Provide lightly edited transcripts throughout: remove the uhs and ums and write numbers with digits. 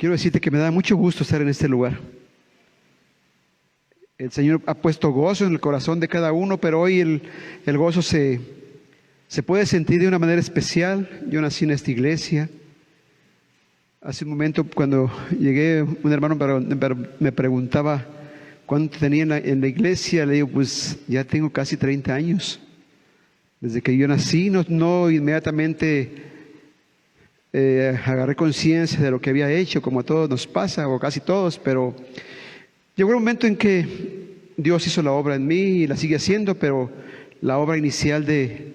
Quiero decirte que me da mucho gusto estar en este lugar. El Señor ha puesto gozo en el corazón de cada uno, pero hoy el gozo se puede sentir de una manera especial. Yo nací en esta iglesia. Hace un momento cuando llegué, un hermano me preguntaba cuánto tenía en la iglesia. Le digo, pues ya tengo casi 30 años. Desde que yo nací, no inmediatamente agarré conciencia de lo que había hecho, como a todos nos pasa, o casi todos, pero llegó un momento en que Dios hizo la obra en mí y la sigue haciendo, pero la obra inicial de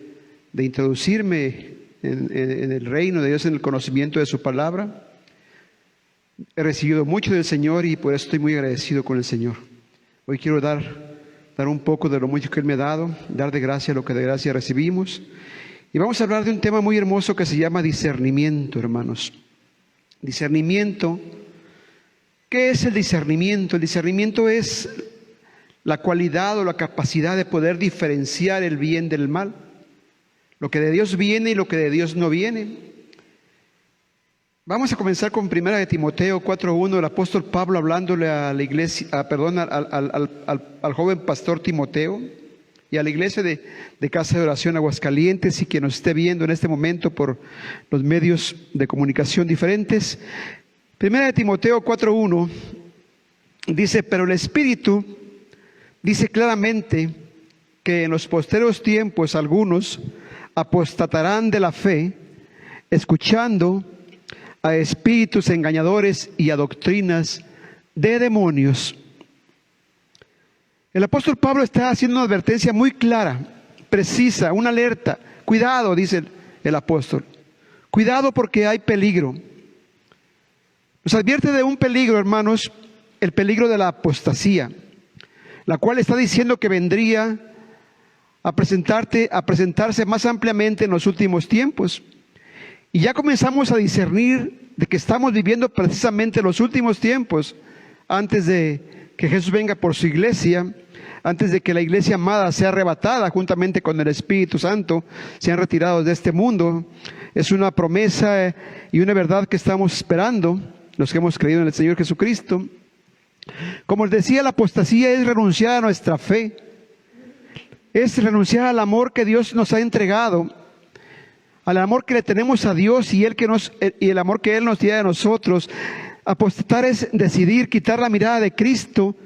introducirme en el reino de Dios, en el conocimiento de su palabra, he recibido mucho del Señor y por eso estoy muy agradecido con el Señor. Hoy quiero dar un poco de lo mucho que Él me ha dado, dar de gracia lo que de gracia recibimos. Y vamos a hablar de un tema muy hermoso que se llama discernimiento, hermanos. Discernimiento. ¿Qué es el discernimiento? El discernimiento es la cualidad o la capacidad de poder diferenciar el bien del mal. Lo que de Dios viene y lo que de Dios no viene. Vamos a comenzar con 1 Timoteo 4:1, el apóstol Pablo hablándole a la iglesia, al joven pastor Timoteo y a la iglesia de Casa de Oración Aguascalientes y quien nos esté viendo en este momento por los medios de comunicación diferentes. 1 Timoteo 4:1 dice, pero el Espíritu dice claramente que en los postreros tiempos algunos apostatarán de la fe, escuchando a espíritus engañadores y a doctrinas de demonios. El apóstol Pablo está haciendo una advertencia muy clara, precisa, una alerta. Cuidado, dice el apóstol. Cuidado porque hay peligro. Nos advierte de un peligro, hermanos, el peligro de la apostasía, la cual está diciendo que vendría a presentarse más ampliamente en los últimos tiempos. Y ya comenzamos a discernir de que estamos viviendo precisamente los últimos tiempos, antes de que Jesús venga por su iglesia, antes de que la iglesia amada sea arrebatada juntamente con el Espíritu Santo, sean retirados de este mundo. Es una promesa y una verdad que estamos esperando, los que hemos creído en el Señor Jesucristo. Como les decía, la apostasía es renunciar a nuestra fe, es renunciar al amor que Dios nos ha entregado, al amor que le tenemos a Dios y el amor que Él nos tiene a nosotros. Apostatar es decidir quitar la mirada de Cristo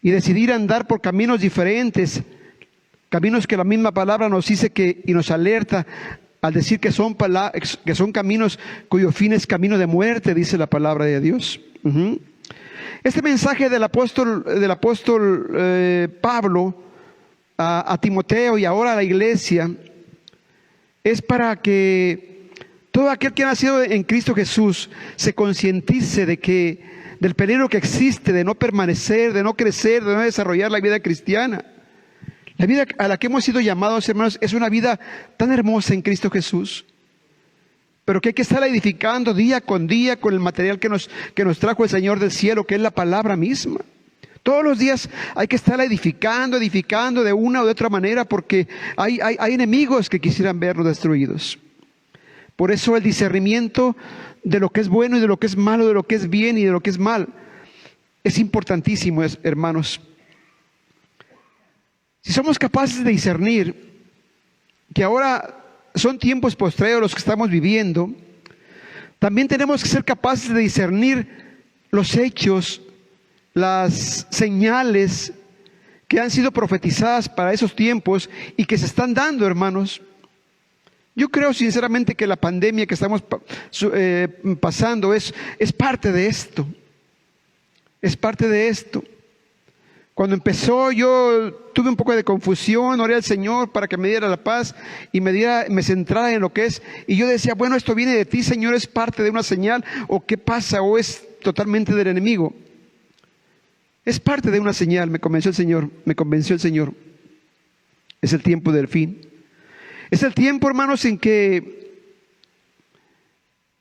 y decidir andar por caminos diferentes, caminos que la misma palabra nos dice y nos alerta al decir que son caminos cuyo fin es camino de muerte, dice la palabra de Dios. Este mensaje del apóstol Pablo a Timoteo y ahora a la iglesia es para que todo aquel que ha nacido en Cristo Jesús se concientice del peligro que existe de no permanecer, de no crecer, de no desarrollar la vida cristiana. La vida a la que hemos sido llamados, hermanos, es una vida tan hermosa en Cristo Jesús, pero que hay que estar edificando día con el material que nos trajo el Señor del cielo, que es la palabra misma. Todos los días hay que estar edificando de una o de otra manera, porque hay enemigos que quisieran vernos destruidos. Por eso el discernimiento de lo que es bueno y de lo que es malo, de lo que es bien y de lo que es mal, es importantísimo, hermanos. Si somos capaces de discernir que ahora son tiempos postreros los que estamos viviendo, también tenemos que ser capaces de discernir los hechos, las señales que han sido profetizadas para esos tiempos y que se están dando, hermanos. Yo creo sinceramente que la pandemia que estamos pasando es parte de esto. Es parte de esto. Cuando empezó yo tuve un poco de confusión, oré al Señor para que me diera la paz y me centrara en lo que es. Y yo decía, bueno, esto viene de ti, Señor, ¿es parte de una señal o qué pasa o es totalmente del enemigo? Es parte de una señal, me convenció el Señor. Es el tiempo del fin. Es el tiempo, hermanos, en que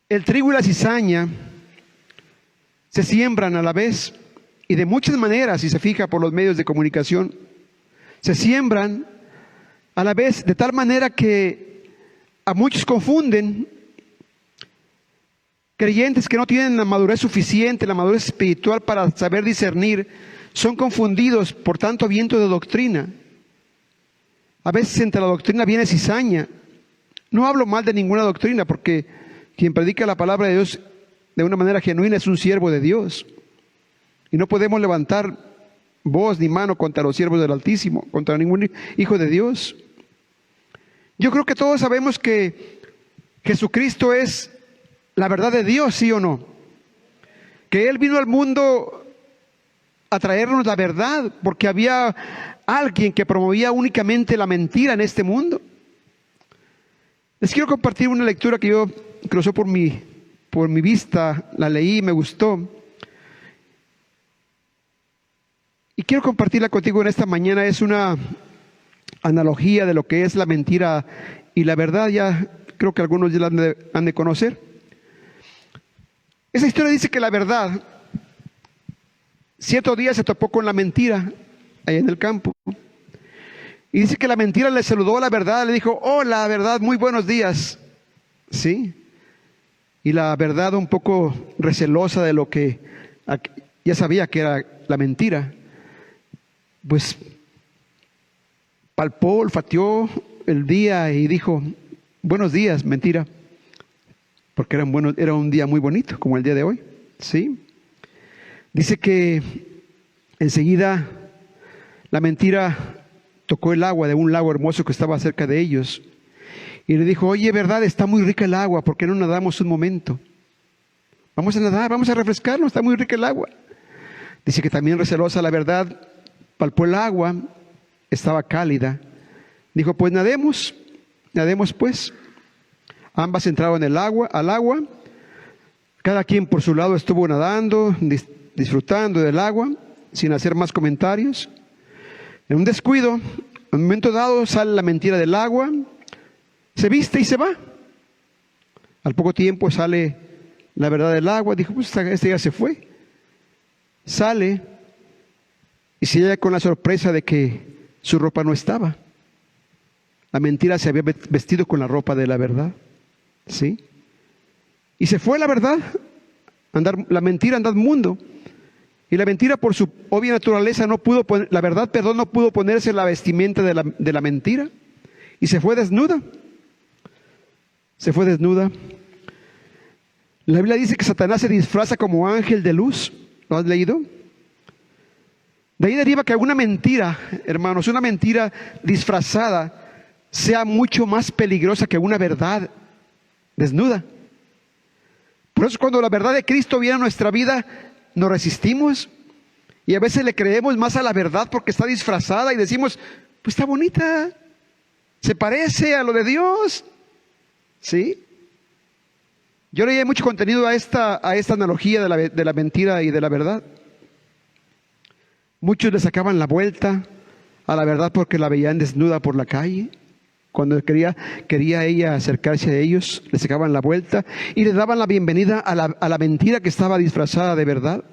el trigo y la cizaña se siembran a la vez y de muchas maneras, si se fija por los medios de comunicación, se siembran a la vez de tal manera que a muchos confunden Creyentes que no tienen la madurez suficiente, la madurez espiritual para saber discernir, son confundidos por tanto viento de doctrina. A veces entre la doctrina viene cizaña. No hablo mal de ninguna doctrina, porque quien predica la palabra de Dios de una manera genuina es un siervo de Dios. Y no podemos levantar voz ni mano contra los siervos del Altísimo, contra ningún hijo de Dios. Yo creo que todos sabemos que Jesucristo es la verdad de Dios, ¿sí o no? Que Él vino al mundo a traernos la verdad, porque había alguien que promovía únicamente la mentira en este mundo. Les quiero compartir una lectura que yo cruzó por mi vista, la leí y me gustó. Y quiero compartirla contigo en esta mañana. Es una analogía de lo que es la mentira y la verdad. Ya creo que algunos ya la han de conocer. Esa historia dice que la verdad, cierto día se topó con la mentira allá en el campo. Y dice que la mentira le saludó a la verdad, le dijo: hola, verdad, muy buenos días. ¿Sí? Y la verdad, un poco recelosa de lo que ya sabía que era la mentira, pues palpó, olfateó el día y dijo: buenos días, mentira. Porque era un día muy bonito, como el día de hoy. ¿Sí? Dice que enseguida la mentira tocó el agua de un lago hermoso que estaba cerca de ellos. Y le dijo: oye, verdad, está muy rica el agua, ¿por qué no nadamos un momento? Vamos a nadar, vamos a refrescarnos, está muy rica el agua. Dice que también recelosa la verdad, palpó el agua, estaba cálida. Dijo: pues nademos pues. Ambas entraron al agua, cada quien por su lado estuvo nadando, disfrutando del agua, sin hacer más comentarios. En un descuido, en un momento dado, sale la mentira del agua, se viste y se va. Al poco tiempo sale la verdad del agua. Dijo: pues este ya se fue. Sale y se llega con la sorpresa de que su ropa no estaba. La mentira se había vestido con la ropa de la verdad. ¿Sí? Y se fue la verdad, la mentira andar mundo. Y la mentira, por su obvia naturaleza, no pudo ponerse la vestimenta de la mentira. Y se fue desnuda. Se fue desnuda. La Biblia dice que Satanás se disfraza como ángel de luz. ¿Lo has leído? De ahí deriva que una mentira, hermanos, una mentira disfrazada sea mucho más peligrosa que una verdad desnuda. Por eso cuando la verdad de Cristo viene a nuestra vida, nos resistimos y a veces le creemos más a la verdad porque está disfrazada y decimos: pues está bonita, se parece a lo de Dios. ¿Sí? Yo leí mucho contenido a esta analogía de la mentira y de la verdad. Muchos le sacaban la vuelta a la verdad porque la veían desnuda por la calle. Cuando quería ella acercarse a ellos, le sacaban la vuelta y le daban la bienvenida a la mentira que estaba disfrazada de verdad.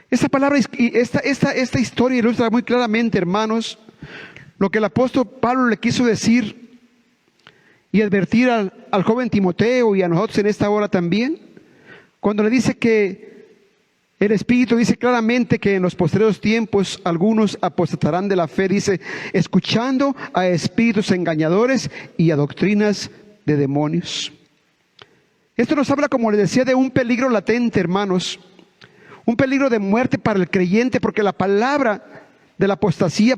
Esta palabra y esta historia ilustra muy claramente, hermanos, lo que el apóstol Pablo le quiso decir y advertir al joven Timoteo y a nosotros en esta hora también, cuando le dice que el Espíritu dice claramente que en los postreros tiempos algunos apostatarán de la fe, dice, escuchando a espíritus engañadores y a doctrinas de demonios. Esto nos habla, como les decía, de un peligro latente, hermanos, un peligro de muerte para el creyente, porque la palabra de la apostasía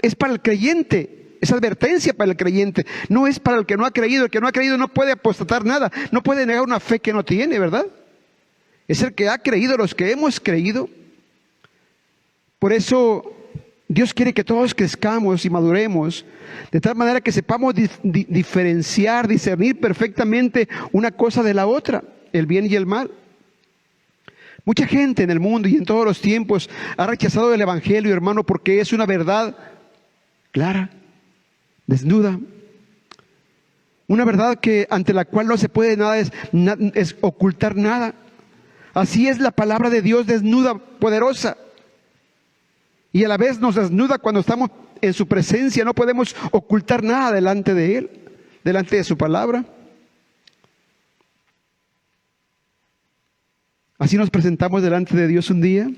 es para el creyente, es advertencia para el creyente, no es para el que no ha creído. El que no ha creído no puede apostatar nada, no puede negar una fe que no tiene, ¿verdad? Es el que ha creído, los que hemos creído. Por eso Dios quiere que todos crezcamos y maduremos, de tal manera que sepamos diferenciar, discernir perfectamente una cosa de la otra, el bien y el mal. Mucha gente en el mundo y en todos los tiempos ha rechazado el Evangelio, hermano, porque es una verdad clara, desnuda. Una verdad que ante la cual no se puede es ocultar nada. Así es la palabra de Dios, desnuda, poderosa. Y a la vez nos desnuda cuando estamos en su presencia. No podemos ocultar nada delante de Él, delante de su palabra. Así nos presentamos delante de Dios un día.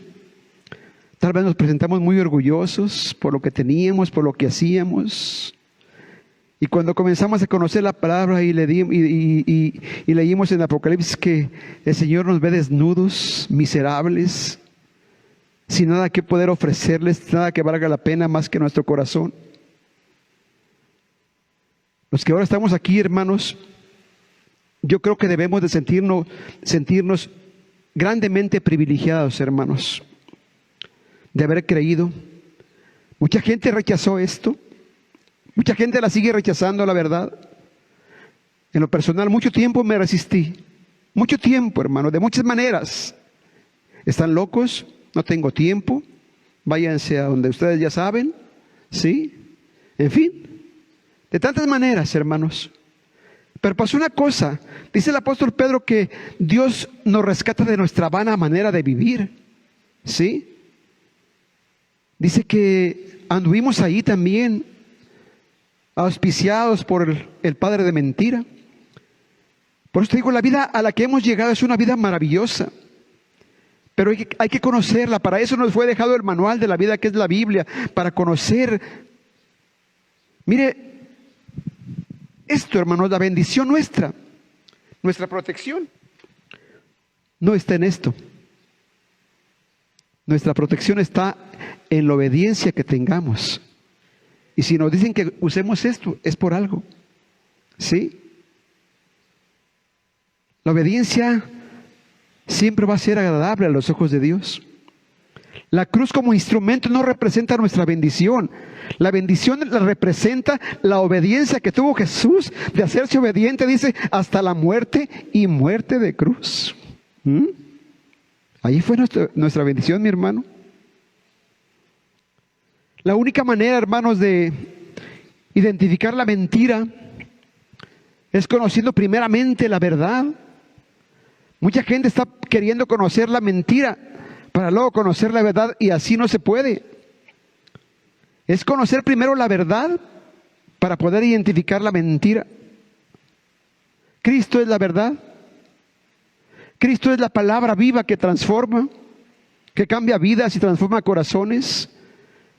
Tal vez nos presentamos muy orgullosos por lo que teníamos, por lo que hacíamos. Y cuando comenzamos a conocer la palabra y leímos en Apocalipsis que el Señor nos ve desnudos, miserables, sin nada que poder ofrecerles, nada que valga la pena más que nuestro corazón. Los que ahora estamos aquí, hermanos, yo creo que debemos de sentirnos grandemente privilegiados, hermanos, de haber creído. Mucha gente rechazó esto. Mucha gente la sigue rechazando, la verdad. En lo personal, mucho tiempo me resistí. Mucho tiempo, hermano, de muchas maneras. ¿Están locos? No tengo tiempo. Váyanse a donde ustedes ya saben. ¿Sí? En fin, de tantas maneras, hermanos. Pero pasó una cosa. Dice el apóstol Pedro que Dios nos rescata de nuestra vana manera de vivir. ¿Sí? Dice que anduvimos ahí también, auspiciados por el padre de mentira. Por eso te digo, la vida a la que hemos llegado es una vida maravillosa. Pero hay que conocerla. Para eso nos fue dejado el manual de la vida, que es la Biblia, para conocer. Mire, esto, hermanos, la bendición nuestra, nuestra protección, no está en esto. Nuestra protección está en la obediencia que tengamos. Y si nos dicen que usemos esto, es por algo. ¿Sí? La obediencia siempre va a ser agradable a los ojos de Dios. La cruz como instrumento no representa nuestra bendición. La bendición la representa la obediencia que tuvo Jesús de hacerse obediente, dice, hasta la muerte y muerte de cruz. Ahí fue nuestra bendición, mi hermano. La única manera, hermanos, de identificar la mentira es conociendo primeramente la verdad. Mucha gente está queriendo conocer la mentira para luego conocer la verdad, y así no se puede. Es conocer primero la verdad para poder identificar la mentira. Cristo es la verdad. Cristo es la palabra viva que transforma, que cambia vidas y transforma corazones.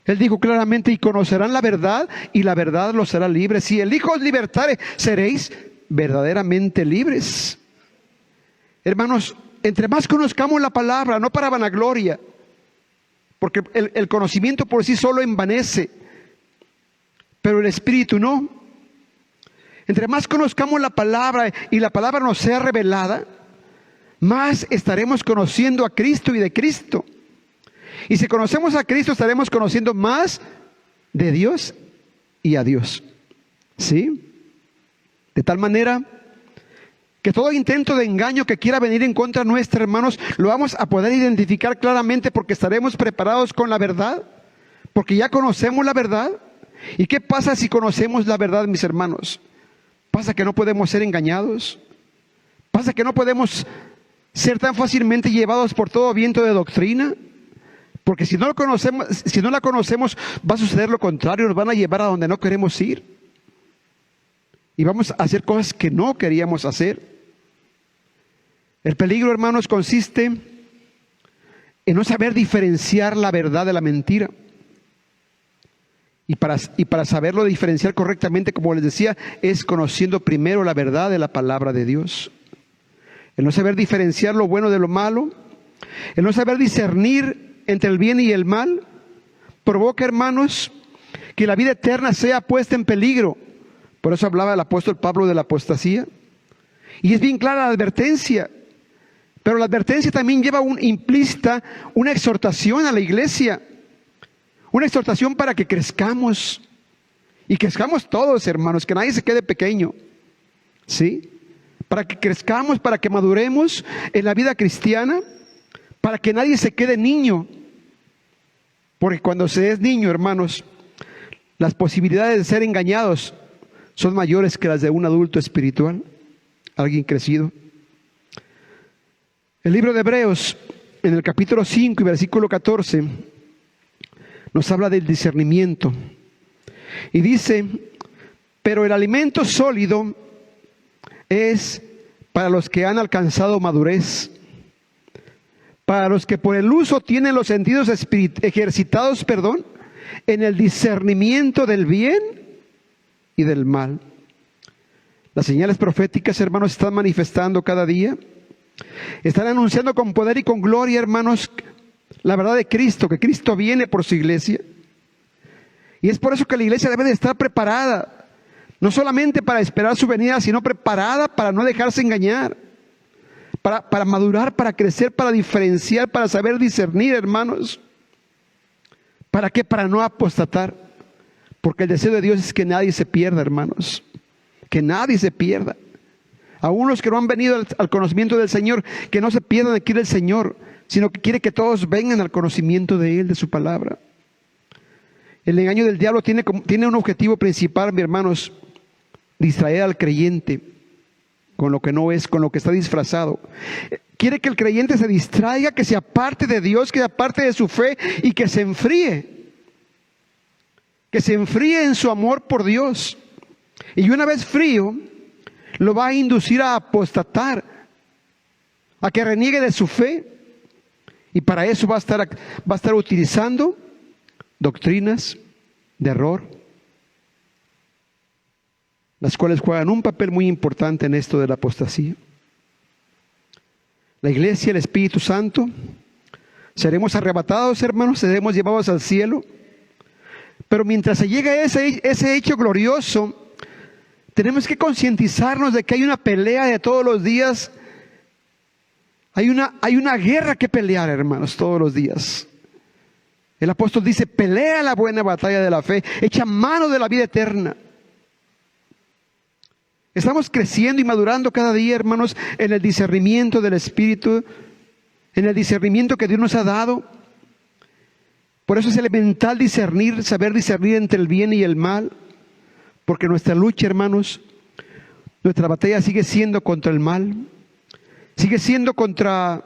Él dijo claramente: y conocerán la verdad, y la verdad los hará libres. Si el Hijo os libertare, seréis verdaderamente libres. Hermanos, entre más conozcamos la palabra, no para vanagloria, porque el conocimiento por sí solo envanece, pero el Espíritu no. Entre más conozcamos la palabra y la palabra nos sea revelada, más estaremos conociendo a Cristo y de Cristo. Y si conocemos a Cristo, estaremos conociendo más de Dios y a Dios. ¿Sí? De tal manera que todo intento de engaño que quiera venir en contra nuestra, hermanos, lo vamos a poder identificar claramente, porque estaremos preparados con la verdad, porque ya conocemos la verdad. ¿Y qué pasa si conocemos la verdad, mis hermanos? Pasa que no podemos ser engañados. Pasa que no podemos ser tan fácilmente llevados por todo viento de doctrina, porque si no la conocemos, va a suceder lo contrario. Nos van a llevar a donde no queremos ir, y vamos a hacer cosas que no queríamos hacer. El peligro, hermanos, consiste en no saber diferenciar la verdad de la mentira. Y para saberlo diferenciar correctamente, como les decía, es conociendo primero la verdad de la palabra de Dios. El no saber diferenciar lo bueno de lo malo, el no saber discernir entre el bien y el mal, provoca, hermanos, que la vida eterna sea puesta en peligro. Por eso hablaba el apóstol Pablo de la apostasía. Y es bien clara la advertencia. Pero la advertencia también lleva implícita una exhortación a la iglesia. Una exhortación para que crezcamos. Y crezcamos todos, hermanos, que nadie se quede pequeño. ¿Sí? Para que crezcamos, para que maduremos en la vida cristiana, para que nadie se quede niño. Porque cuando se es niño, hermanos, las posibilidades de ser engañados son mayores que las de un adulto espiritual, alguien crecido. El libro de Hebreos, en el capítulo 5 y versículo 14, nos habla del discernimiento. Y dice: pero el alimento sólido es para los que han alcanzado madurez, para los que por el uso tienen los sentidos ejercitados, en el discernimiento del bien y del mal. Las señales proféticas, hermanos, están manifestando cada día. Están anunciando con poder y con gloria, hermanos, la verdad de Cristo, que Cristo viene por su iglesia. Y es por eso que la iglesia debe de estar preparada, no solamente para esperar su venida, sino preparada para no dejarse engañar, para madurar, para crecer, para diferenciar, para saber discernir, hermanos. ¿Para qué? Para no apostatar. Porque el deseo de Dios es que nadie se pierda, hermanos. Que nadie se pierda. Aún los que no han venido al conocimiento del Señor, que no se pierdan aquí del Señor, sino que quiere que todos vengan al conocimiento de Él, de su palabra. El engaño del diablo tiene un objetivo principal, mis hermanos: distraer al creyente con lo que no es, con lo que está disfrazado. Quiere que el creyente se distraiga, que se aparte de Dios, que se aparte de su fe y que se enfríe. Que se enfríe en su amor por Dios. Y una vez frío, lo va a inducir a apostatar, a que reniegue de su fe. Y para eso va a estar utilizando doctrinas de error, las cuales juegan un papel muy importante en esto de la apostasía. La iglesia, el Espíritu Santo, seremos arrebatados, hermanos, seremos llevados al cielo. Pero mientras se llega a ese hecho glorioso, tenemos que concientizarnos de que hay una pelea de todos los días. Hay una guerra que pelear, hermanos, todos los días. El apóstol dice: pelea la buena batalla de la fe, echa mano de la vida eterna. Estamos creciendo y madurando cada día, hermanos, en el discernimiento del Espíritu, en el discernimiento que Dios nos ha dado. Por eso es elemental discernir, saber discernir entre el bien y el mal, porque nuestra lucha, hermanos, nuestra batalla sigue siendo contra el mal, sigue siendo contra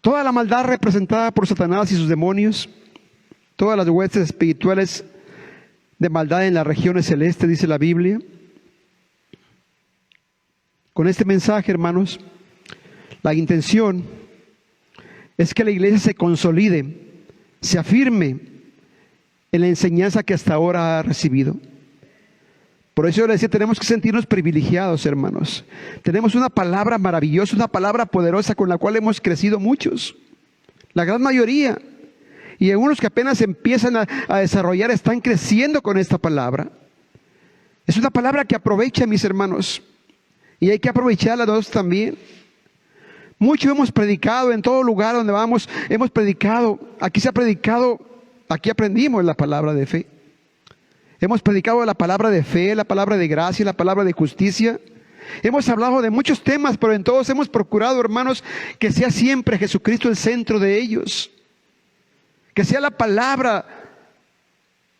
toda la maldad representada por Satanás y sus demonios, todas las huestes espirituales de maldad en las regiones celestes, dice la Biblia. Con este mensaje, hermanos, la intención es que la iglesia se consolide, se afirme en la enseñanza que hasta ahora ha recibido. Por eso yo le decía, tenemos que sentirnos privilegiados, hermanos. Tenemos una palabra maravillosa, una palabra poderosa con la cual hemos crecido muchos, la gran mayoría. Y algunos que apenas empiezan a desarrollar están creciendo con esta palabra. Es una palabra que aprovecha, mis hermanos, y hay que aprovecharla nosotros también. Mucho hemos predicado en todo lugar donde vamos, hemos predicado. Aquí se ha predicado, aquí aprendimos la palabra de fe. Hemos predicado la palabra de fe, la palabra de gracia, la palabra de justicia. Hemos hablado de muchos temas, pero en todos hemos procurado, hermanos, que sea siempre Jesucristo el centro de ellos. Que sea la palabra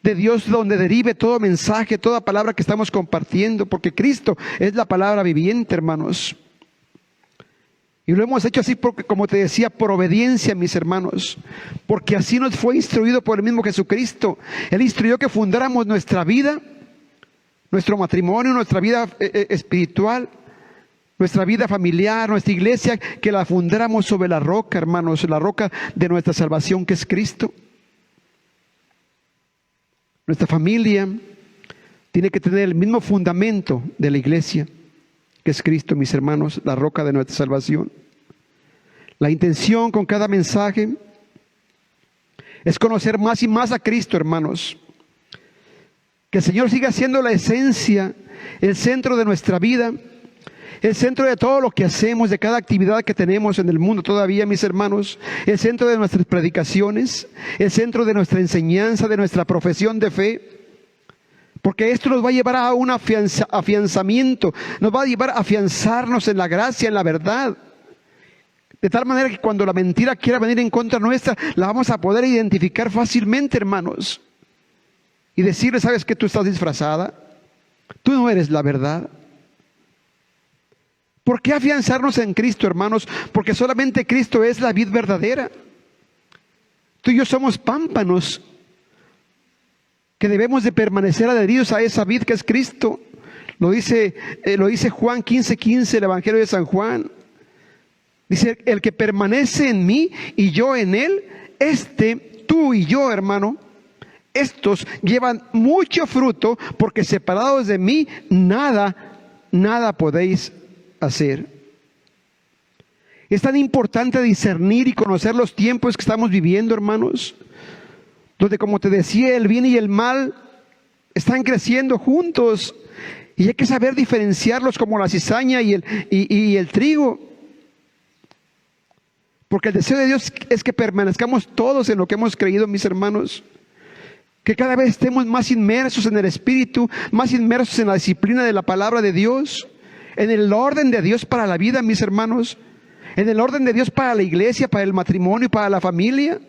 de Dios donde derive todo mensaje, toda palabra que estamos compartiendo, porque Cristo es la palabra viviente, hermanos. Y lo hemos hecho así porque, como te decía, por obediencia, mis hermanos, porque así nos fue instruido por el mismo Jesucristo. Él instruyó que fundáramos nuestra vida, nuestro matrimonio, nuestra vida espiritual, nuestra vida familiar, nuestra iglesia, que la fundáramos sobre la roca, hermanos, la roca de nuestra salvación, que es Cristo. Nuestra familia tiene que tener el mismo fundamento de la iglesia, que es Cristo, mis hermanos, la roca de nuestra salvación. La intención con cada mensaje es conocer más y más a Cristo, hermanos. Que el Señor siga siendo la esencia, el centro de nuestra vida, el centro de todo lo que hacemos, de cada actividad que tenemos en el mundo todavía, mis hermanos, el centro de nuestras predicaciones, el centro de nuestra enseñanza, de nuestra profesión de fe. Porque esto nos va a llevar a un afianzamiento, nos va a llevar a afianzarnos en la gracia, en la verdad. De tal manera que cuando la mentira quiera venir en contra nuestra, la vamos a poder identificar fácilmente, hermanos. Y decirle: ¿sabes que tú estás disfrazada? Tú no eres la verdad. ¿Por qué afianzarnos en Cristo, hermanos? Porque solamente Cristo es la vid verdadera. Tú y yo somos pámpanos que debemos de permanecer adheridos a esa vid que es Cristo. Lo dice Juan 15:15, el Evangelio de San Juan. Dice, el que permanece en mí y yo en él, tú y yo, hermano, estos llevan mucho fruto, porque separados de mí, nada podéis hacer. Es tan importante discernir y conocer los tiempos que estamos viviendo, hermanos, donde, como te decía, el bien y el mal están creciendo juntos, y hay que saber diferenciarlos como la cizaña y el trigo. Porque el deseo de Dios es que permanezcamos todos en lo que hemos creído, mis hermanos. Que cada vez estemos más inmersos en el Espíritu, más inmersos en la disciplina de la palabra de Dios, en el orden de Dios para la vida, mis hermanos, en el orden de Dios para la iglesia, para el matrimonio, para la familia,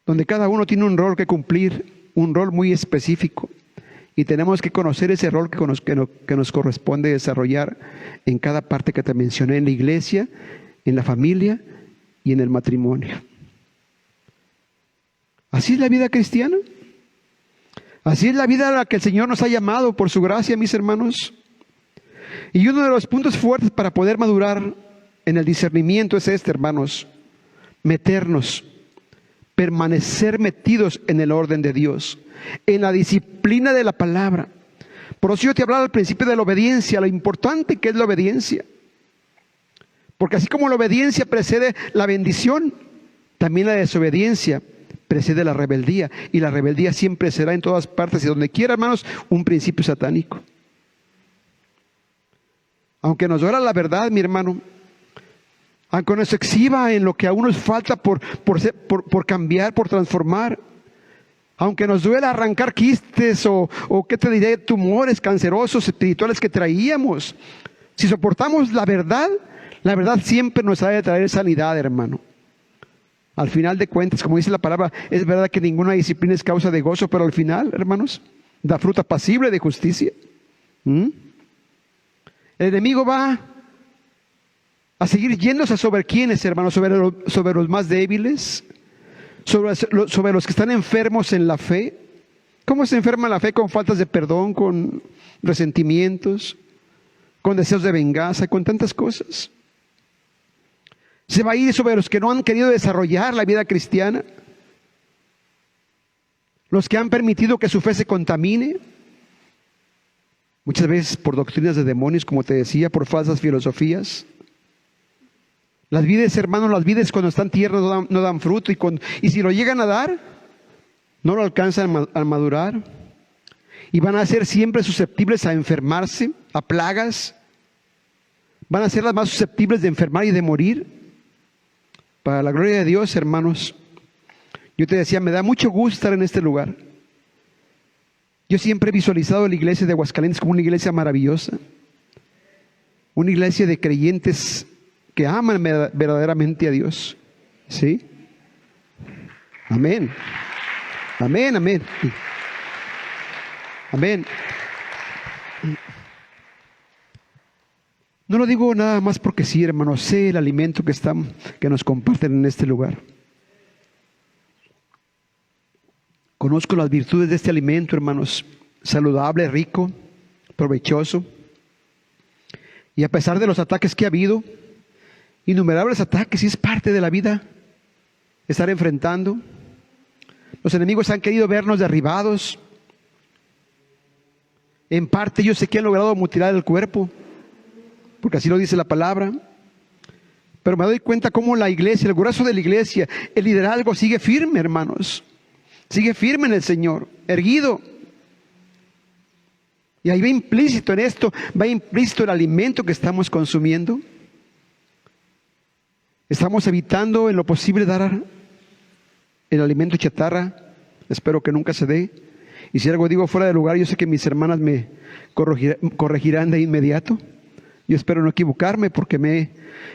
donde cada uno tiene un rol que cumplir, un rol muy específico, y tenemos que conocer ese rol que nos corresponde desarrollar en cada parte que te mencioné, en la iglesia, en la familia y en el matrimonio. Así es la vida cristiana. Así es la vida a la que el Señor nos ha llamado por su gracia, mis hermanos. Y uno de los puntos fuertes para poder madurar en el discernimiento es hermanos: meternos, permanecer metidos en el orden de Dios, en la disciplina de la palabra. Por eso yo te hablaba al principio de la obediencia, lo importante que es la obediencia. Porque así como la obediencia precede la bendición, también la desobediencia precede la rebeldía. Y la rebeldía siempre será en todas partes y donde quiera, hermanos, un principio satánico. Aunque nos duela la verdad, mi hermano, aunque nos exhiba en lo que aún nos falta por cambiar, por transformar, aunque nos duela arrancar quistes o qué te diré, tumores cancerosos espirituales que traíamos, si soportamos la verdad siempre nos ha de traer sanidad, hermano. Al final de cuentas, como dice la palabra, es verdad que ninguna disciplina es causa de gozo, pero al final, hermanos, da fruto apacible de justicia. El enemigo va a seguir yéndose sobre quiénes, hermanos, sobre los más débiles, sobre los que están enfermos en la fe. ¿Cómo se enferma la fe? Con faltas de perdón, con resentimientos, con deseos de venganza, con tantas cosas. Se va a ir sobre los que no han querido desarrollar la vida cristiana, los que han permitido que su fe se contamine, muchas veces por doctrinas de demonios, como te decía, por falsas filosofías. Las vides, hermanos, las vides cuando están tiernas no dan fruto, y si lo llegan a dar, no lo alcanzan a madurar, y van a ser siempre susceptibles a enfermarse, a plagas. Van a ser las más susceptibles de enfermar y de morir. Para la gloria de Dios, hermanos, yo te decía, me da mucho gusto estar en este lugar. Yo siempre he visualizado la iglesia de Aguascalientes como una iglesia maravillosa, una iglesia de creyentes que aman verdaderamente a Dios. ¿Sí? Amén. Amén, amén. Amén. No lo digo nada más porque sí, hermano. Sé el alimento que nos comparten en este lugar. Conozco las virtudes de este alimento, hermanos. Saludable, rico, provechoso. Y a pesar de los ataques que ha habido, innumerables ataques, y es parte de la vida estar enfrentando. Los enemigos han querido vernos derribados. En parte ellos sé que han logrado mutilar el cuerpo, porque así lo dice la palabra. Pero me doy cuenta cómo la iglesia, el grueso de la iglesia, el liderazgo sigue firme, hermanos. Sigue firme en el Señor, erguido. Y ahí va implícito en esto, va implícito el alimento que estamos consumiendo. Estamos evitando en lo posible dar el alimento chatarra. Espero que nunca se dé. Y si algo digo fuera de lugar, yo sé que mis hermanas me corregirán de inmediato. Yo espero no equivocarme porque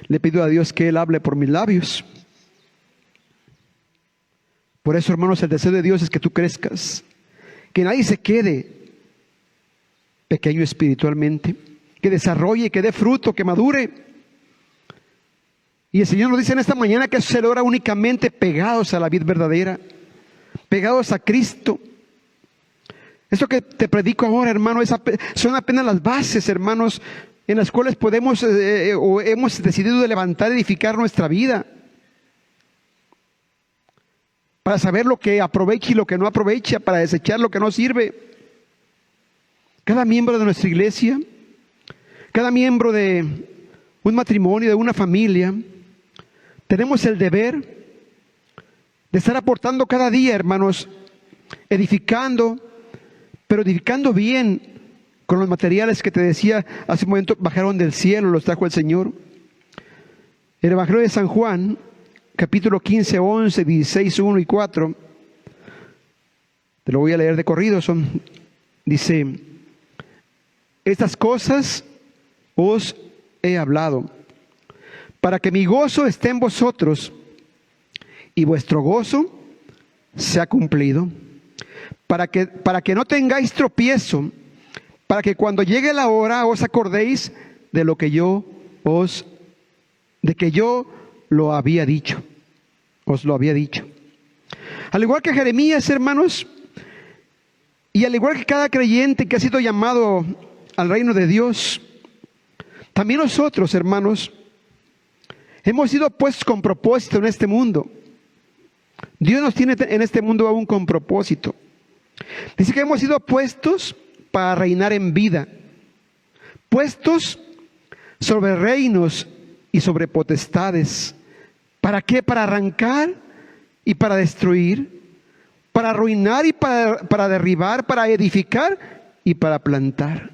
le pido a Dios que Él hable por mis labios. Por eso, hermanos, el deseo de Dios es que tú crezcas, que nadie se quede pequeño espiritualmente, que desarrolle, que dé fruto, que madure. Y el Señor nos dice en esta mañana que eso se logra únicamente pegados a la vid verdadera, pegados a Cristo. Esto que te predico ahora, hermano, son apenas las bases, hermanos, en las cuales podemos o hemos decidido de levantar, edificar nuestra vida, para saber lo que aprovecha y lo que no aprovecha, para desechar lo que no sirve. Cada miembro de nuestra iglesia, cada miembro de un matrimonio, de una familia, tenemos el deber de estar aportando cada día, hermanos, edificando, pero edificando bien con los materiales que te decía hace un momento, bajaron del cielo, los trajo el Señor. El Evangelio de San Juan, capítulo 15, 11, 16, 1 y 4, te lo voy a leer de corrido, dice: estas cosas os he hablado, para que mi gozo esté en vosotros y vuestro gozo sea cumplido, para que no tengáis tropiezo, para que cuando llegue la hora os acordéis de lo que de que yo lo había dicho, os lo había dicho. Al igual que Jeremías, hermanos, y al igual que cada creyente que ha sido llamado al reino de Dios, también nosotros, hermanos, hemos sido puestos con propósito en este mundo. Dios nos tiene en este mundo aún con propósito. Dice que hemos sido puestos para reinar en vida, puestos sobre reinos y sobre potestades. ¿Para qué? Para arrancar y para destruir, para arruinar y para derribar, para edificar y para plantar.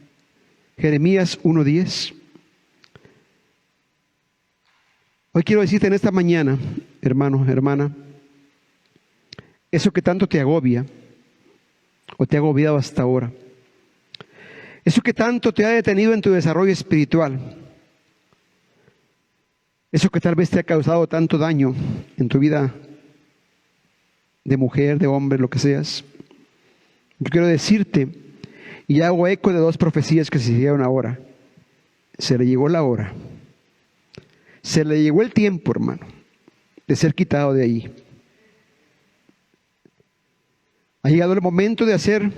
Jeremías 1:10. Hoy quiero decirte en esta mañana, hermano, hermana, eso que tanto te agobia o te ha agobiado hasta ahora, eso que tanto te ha detenido en tu desarrollo espiritual, eso que tal vez te ha causado tanto daño en tu vida de mujer, de hombre, lo que seas. Yo quiero decirte, y hago eco de dos profecías que se hicieron ahora: se le llegó la hora, se le llegó el tiempo, hermano, de ser quitado de ahí. Ha llegado el momento de hacer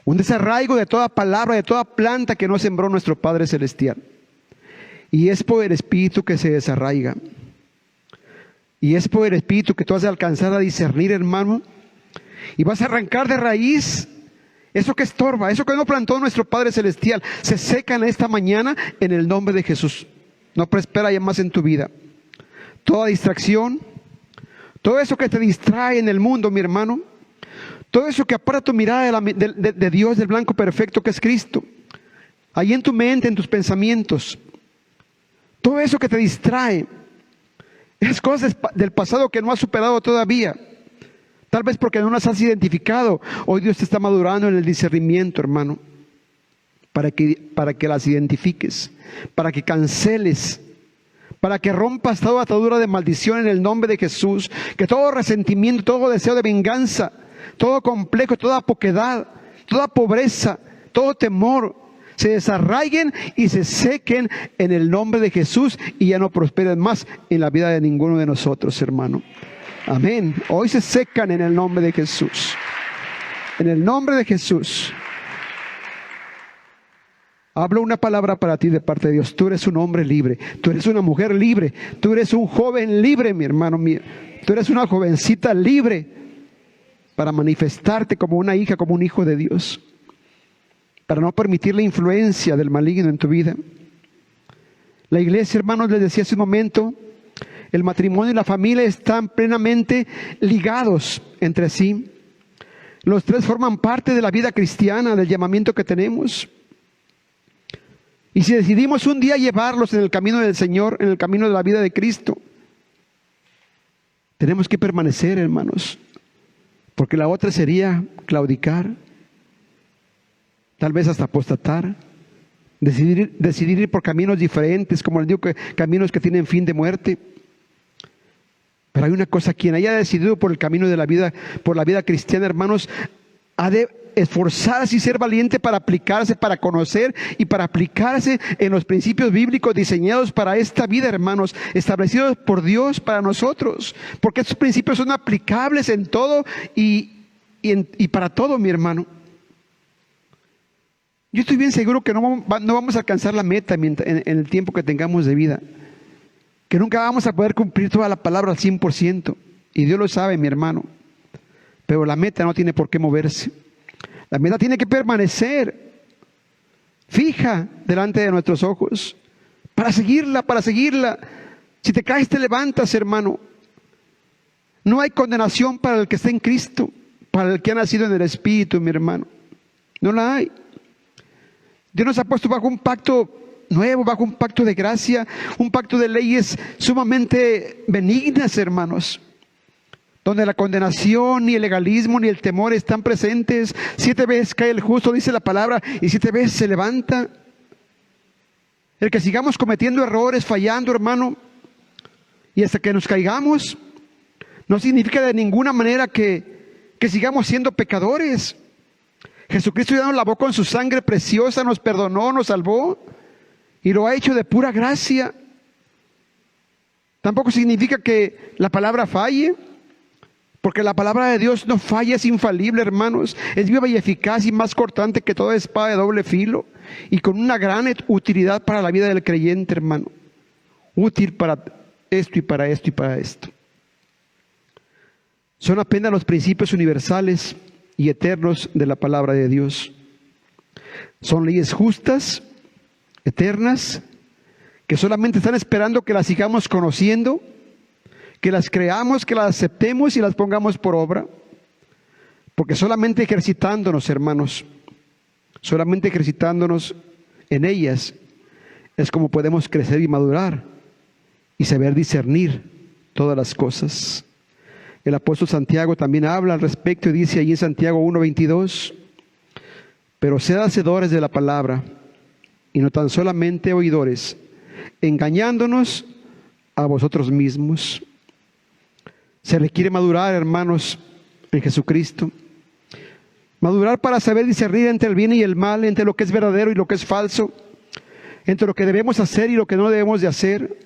un desarraigo de toda palabra, de toda planta que no sembró nuestro Padre Celestial. Y es por el Espíritu que se desarraiga. Y es por el Espíritu que tú vas a alcanzar a discernir, hermano. Y vas a arrancar de raíz eso que estorba, eso que no plantó nuestro Padre Celestial. Se seca en esta mañana en el nombre de Jesús. No prospera ya más en tu vida. Toda distracción, todo eso que te distrae en el mundo, mi hermano, todo eso que aparta tu mirada de Dios, del blanco perfecto que es Cristo, ahí en tu mente, en tus pensamientos, todo eso que te distrae, esas cosas del pasado que no has superado todavía, tal vez porque no las has identificado. Hoy Dios te está madurando en el discernimiento, hermano, para que las identifiques, para que canceles, para que rompas toda atadura de maldición en el nombre de Jesús. Que todo resentimiento, todo deseo de venganza, todo complejo, toda poquedad, toda pobreza, todo temor, se desarraiguen y se sequen en el nombre de Jesús, y ya no prosperen más en la vida de ninguno de nosotros, hermano. Amén. Hoy se secan en el nombre de Jesús. En el nombre de Jesús. Hablo una palabra para ti de parte de Dios. Tú eres un hombre libre. Tú eres una mujer libre. Tú eres un joven libre, mi hermano mío. Tú eres una jovencita libre para manifestarte como una hija, como un hijo de Dios. Para no permitir la influencia del maligno en tu vida. La iglesia, hermanos, les decía hace un momento, el matrimonio y la familia están plenamente ligados entre sí. Los tres forman parte de la vida cristiana, del llamamiento que tenemos. Y si decidimos un día llevarlos en el camino del Señor, en el camino de la vida de Cristo, tenemos que permanecer, hermanos, porque la otra sería claudicar, tal vez hasta apostatar, decidir ir por caminos diferentes, como les digo, caminos que tienen fin de muerte. Pero hay una cosa: quien haya decidido por el camino de la vida, por la vida cristiana, hermanos, ha de esforzarse y ser valiente para aplicarse, para conocer y para aplicarse en los principios bíblicos diseñados para esta vida, hermanos, establecidos por Dios para nosotros, porque estos principios son aplicables en todo y para todo, mi hermano. Yo estoy bien seguro que no vamos a alcanzar la meta en el tiempo que tengamos de vida. Que nunca vamos a poder cumplir toda la palabra al 100%. Y Dios lo sabe, mi hermano. Pero la meta no tiene por qué moverse. La meta tiene que permanecer fija delante de nuestros ojos. Para seguirla, para seguirla. Si te caes, te levantas, hermano. No hay condenación para el que está en Cristo, para el que ha nacido en el Espíritu, mi hermano. No la hay. Dios nos ha puesto bajo un pacto nuevo, bajo un pacto de gracia, un pacto de leyes sumamente benignas, hermanos, donde la condenación, ni el legalismo, ni el temor están presentes. 7 veces cae el justo, dice la palabra, y 7 veces se levanta. El que sigamos cometiendo errores, fallando, hermano, y hasta que nos caigamos, no significa de ninguna manera que sigamos siendo pecadores. Jesucristo ya nos lavó con su sangre preciosa, nos perdonó, nos salvó, y lo ha hecho de pura gracia. Tampoco significa que la palabra falle, porque la palabra de Dios no falla, es infalible, hermanos. Es viva y eficaz y más cortante que toda espada de doble filo, y con una gran utilidad para la vida del creyente, hermano. Útil para esto y para esto y para esto. Son apenas los principios universales y eternos de la palabra de Dios. Son leyes justas, eternas, que solamente están esperando que las sigamos conociendo, que las creamos, que las aceptemos y las pongamos por obra. Porque solamente ejercitándonos, hermanos, solamente ejercitándonos en ellas, es como podemos crecer y madurar y saber discernir todas las cosas. El apóstol Santiago también habla al respecto y dice allí en Santiago 1:22, pero sed hacedores de la palabra y no tan solamente oidores, engañándonos a vosotros mismos. Se requiere madurar, hermanos, en Jesucristo. Madurar para saber discernir entre el bien y el mal, entre lo que es verdadero y lo que es falso, entre lo que debemos hacer y lo que no debemos de hacer,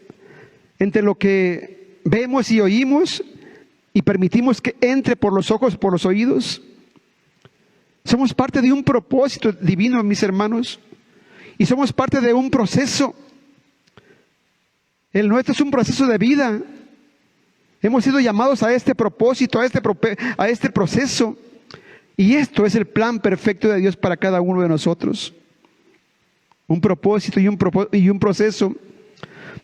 entre lo que vemos y oímos y permitimos que entre por los ojos, por los oídos. Somos parte de un propósito divino, mis hermanos, y somos parte de un proceso. El nuestro es un proceso de vida. Hemos sido llamados a este propósito, a este proceso, y esto es el plan perfecto de Dios para cada uno de nosotros. Un propósito y un proceso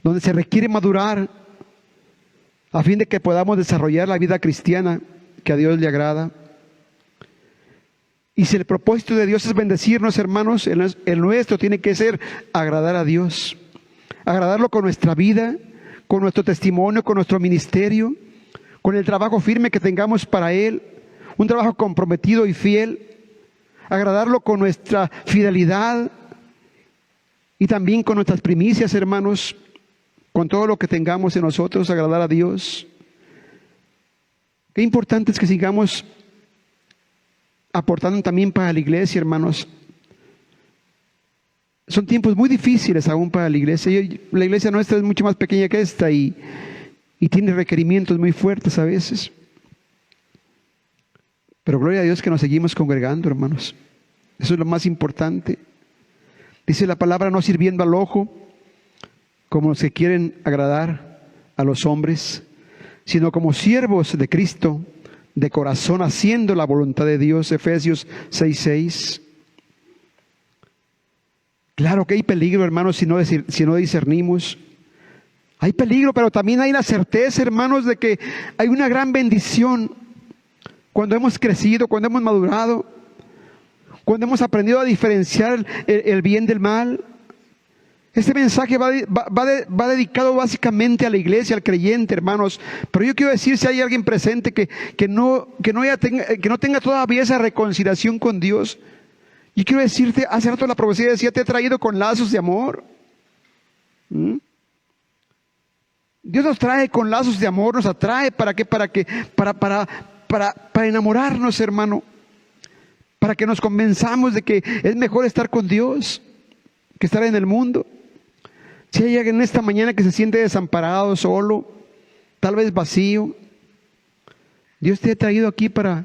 donde se requiere madurar a fin de que podamos desarrollar la vida cristiana que a Dios le agrada. Y si el propósito de Dios es bendecirnos, hermanos, el nuestro tiene que ser agradar a Dios. Agradarlo con nuestra vida, con nuestro testimonio, con nuestro ministerio, con el trabajo firme que tengamos para Él, un trabajo comprometido y fiel. Agradarlo con nuestra fidelidad y también con nuestras primicias, hermanos, con todo lo que tengamos en nosotros, agradar a Dios. Qué importante es que sigamos aportando también para la iglesia, hermanos. Son tiempos muy difíciles aún para la iglesia. La iglesia nuestra es mucho más pequeña que esta y tiene requerimientos muy fuertes a veces. Pero gloria a Dios que nos seguimos congregando, hermanos. Eso es lo más importante. Dice la palabra, no sirviendo al ojo, como los que quieren agradar a los hombres, sino como siervos de Cristo, de corazón, haciendo la voluntad de Dios. Efesios 6:6. Claro que hay peligro, hermanos, si no discernimos. Hay peligro, pero también hay la certeza, hermanos, de que hay una gran bendición cuando hemos crecido, cuando hemos madurado, cuando hemos aprendido a diferenciar el bien del mal. Este mensaje va dedicado básicamente a la iglesia, al creyente, hermanos. Pero yo quiero decir, si hay alguien presente que no tenga todavía esa reconciliación con Dios, y quiero decirte, hace rato la profecía decía, te he traído con lazos de amor. Dios nos trae con lazos de amor, nos atrae para enamorarnos, hermano, para que nos convenzamos de que es mejor estar con Dios que estar en el mundo. Si hay alguien en esta mañana que se siente desamparado, solo, tal vez vacío, Dios te ha traído aquí para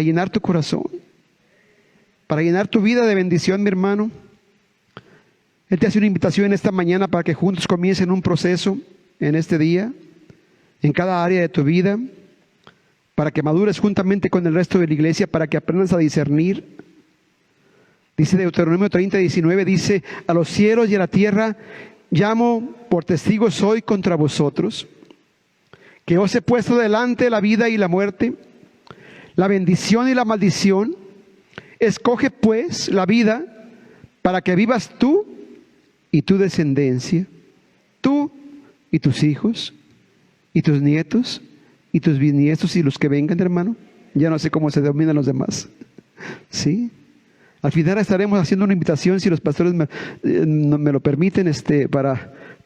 llenar tu corazón. para llenar tu vida de bendición, mi hermano. Él te hace una invitación en esta mañana para que juntos comiencen un proceso en este día, en cada área de tu vida, para que madures juntamente con el resto de la iglesia, para que aprendas a discernir. Dice Deuteronomio 30:19, dice: a los cielos y a la tierra llamo por testigos hoy contra vosotros, que os he puesto delante la vida y la muerte, la bendición y la maldición. Escoge pues la vida para que vivas tú y tu descendencia, tú y tus hijos, y tus nietos, y tus bisnietos, y los que vengan, hermano. Ya no sé cómo se denominan los demás. ¿Sí? Al final estaremos haciendo una invitación, si los pastores me lo permiten,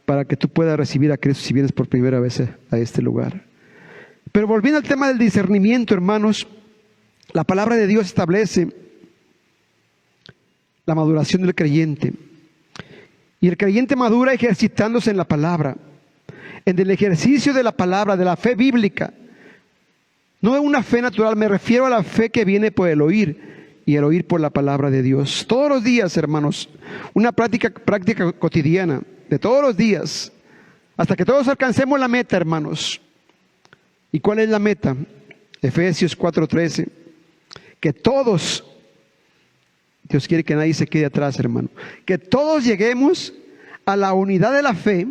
para que tú puedas recibir a Cristo si vienes por primera vez a este lugar. Pero volviendo al tema del discernimiento, hermanos, la palabra de Dios establece la maduración del creyente. Y el creyente madura ejercitándose en la palabra, en el ejercicio de la palabra, de la fe bíblica. No es una fe natural, me refiero a la fe que viene por el oír, y el oír por la palabra de Dios. Todos los días, hermanos, una práctica cotidiana, de todos los días, hasta que todos alcancemos la meta, hermanos. ¿Y cuál es la meta? Efesios 4:13, que todos, Dios quiere que nadie se quede atrás, hermano, que todos lleguemos a la unidad de la fe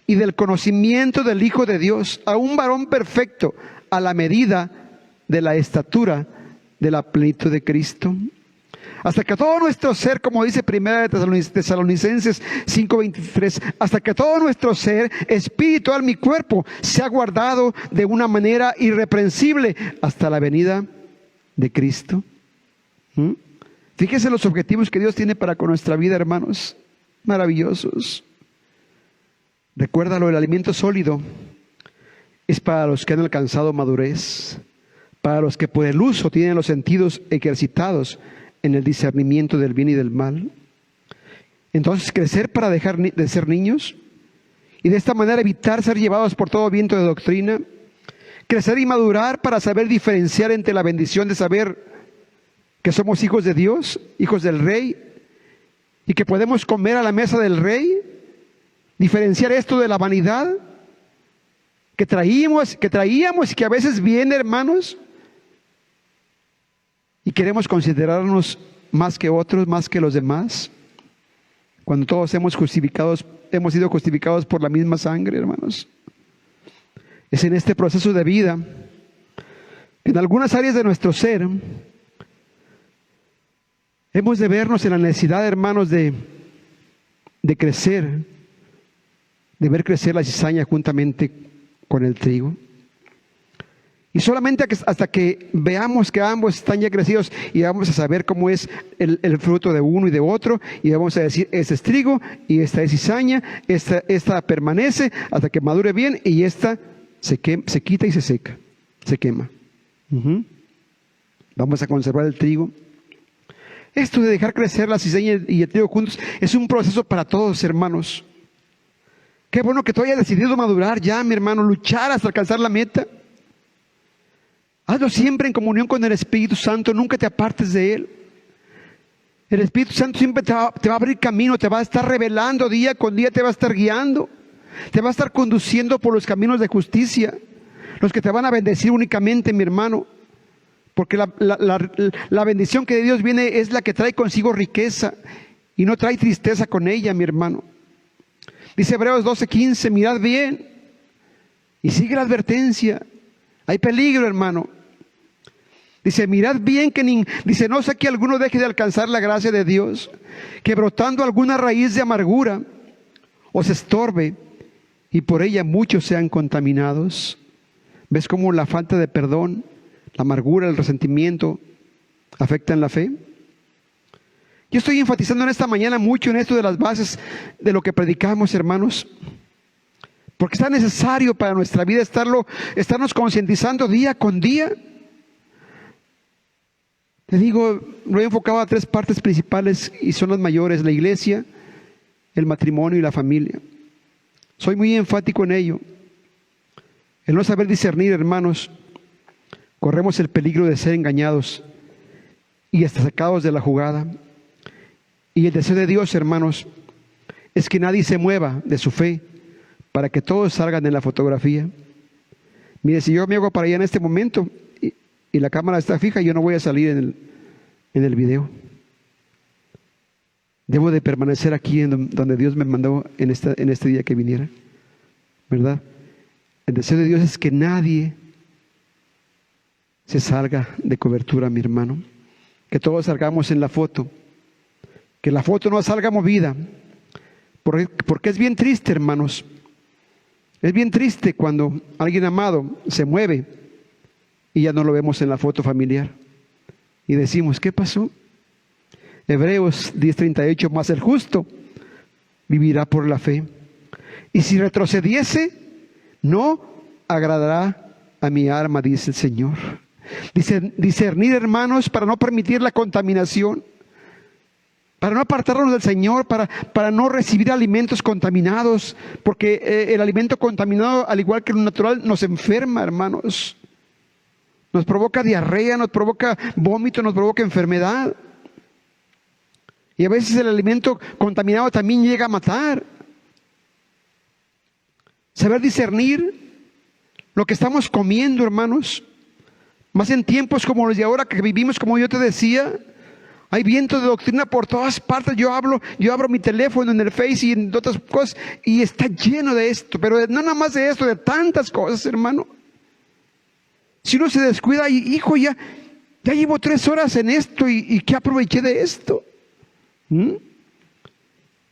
y del conocimiento del Hijo de Dios, a un varón perfecto, a la medida de la estatura de la plenitud de Cristo. Hasta que todo nuestro ser, como dice Primera de Tesalonicenses 5:23, hasta que todo nuestro ser, espíritu, alma y cuerpo, sea guardado de una manera irreprensible hasta la venida de Cristo. Fíjese los objetivos que Dios tiene para con nuestra vida, hermanos. Maravillosos. Recuérdalo, el alimento sólido es para los que han alcanzado madurez, para los que por el uso tienen los sentidos ejercitados en el discernimiento del bien y del mal. Entonces, crecer para dejar de ser niños y de esta manera evitar ser llevados por todo viento de doctrina. Crecer y madurar para saber diferenciar entre la bendición de saber que somos hijos de Dios, hijos del Rey, y que podemos comer a la mesa del Rey. Diferenciar esto de la vanidad que traíamos y que a veces viene, hermanos, y queremos considerarnos más que otros, más que los demás, cuando todos hemos sido justificados por la misma sangre, hermanos. Es en este proceso de vida, en algunas áreas de nuestro ser, hemos de vernos en la necesidad, hermanos, de crecer, de ver crecer la cizaña juntamente con el trigo. Y solamente hasta que veamos que ambos están ya crecidos y vamos a saber cómo es el fruto de uno y de otro, y vamos a decir: este es trigo y esta es cizaña, esta permanece hasta que madure bien, y esta se quita y se seca, se quema. Vamos a conservar el trigo. Esto de dejar crecer la cizaña y el trigo juntos es un proceso para todos, hermanos. Qué bueno que tú hayas decidido madurar ya, mi hermano, luchar hasta alcanzar la meta. Hazlo siempre en comunión con el Espíritu Santo, nunca te apartes de Él. El Espíritu Santo siempre te va a abrir camino, te va a estar revelando día con día, te va a estar guiando, te va a estar conduciendo por los caminos de justicia, los que te van a bendecir únicamente, mi hermano. Porque la bendición que de Dios viene es la que trae consigo riqueza y no trae tristeza con ella, mi hermano. Dice Hebreos 12:15, mirad bien y sigue la advertencia. Hay peligro, hermano. Dice, mirad bien dice, no sea que alguno deje de alcanzar la gracia de Dios, que brotando alguna raíz de amargura os estorbe y por ella muchos sean contaminados. ¿Ves cómo la falta de perdón, la amargura, el resentimiento afectan la fe? Yo estoy enfatizando en esta mañana mucho en esto de las bases de lo que predicamos, hermanos, porque está necesario para nuestra vida estarnos concientizando día con día. Te digo, lo he enfocado a 3 partes principales y son las mayores: la iglesia, el matrimonio y la familia. Soy muy enfático en ello. El no saber discernir, hermanos, corremos el peligro de ser engañados y hasta sacados de la jugada. Y el deseo de Dios, hermanos, es que nadie se mueva de su fe para que todos salgan en la fotografía. Mire, si yo me hago para allá en este momento y la cámara está fija, yo no voy a salir en el video. Debo de permanecer aquí donde Dios me mandó en este día que viniera, ¿verdad? El deseo de Dios es que nadie se salga de cobertura, mi hermano. Que todos salgamos en la foto. Que la foto no salga movida. Porque es bien triste, hermanos. Es bien triste cuando alguien amado se mueve y ya no lo vemos en la foto familiar. Y decimos, ¿qué pasó? Hebreos 10:38, más el justo vivirá por la fe. Y si retrocediese, no agradará a mi alma, dice el Señor. Discernir, hermanos, para no permitir la contaminación, para no apartarnos del Señor, para no recibir alimentos contaminados, porque el alimento contaminado, al igual que lo natural, nos enferma, hermanos. Nos provoca diarrea, nos provoca vómito, nos provoca enfermedad. Y a veces el alimento contaminado también llega a matar. Saber discernir lo que estamos comiendo, hermanos. Más en tiempos como los de ahora que vivimos, como yo te decía, hay viento de doctrina por todas partes. Yo abro mi teléfono en el Face y en otras cosas y está lleno de esto. Pero no nada más de esto, de tantas cosas, hermano. Si uno se descuida, hijo, ya llevo 3 horas en esto y ¿qué aproveché de esto?